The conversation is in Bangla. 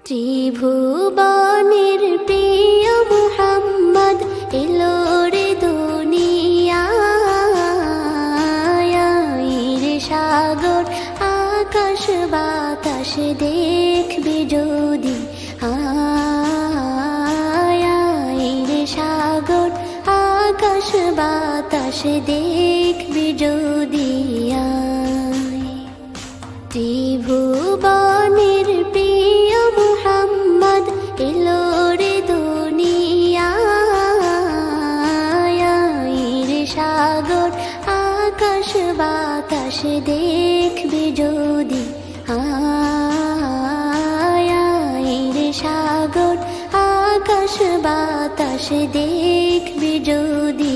ত্রিভুবনের প্রিয় মুহাম্মদ এলো রে দুনিয়ায় রে সাগর আকাশ বাতাস দেখবি যদি রে সাগর আকাশ বাতাস দেখবি যদি ত্রিভুবনের প্রিয় মুহাম্মদ এলো রে দুনিয়ায় রে সাগর আকাশ বাতাস দেখবি যদি রে সাগর আকাশ বাতাস দেখবি যদি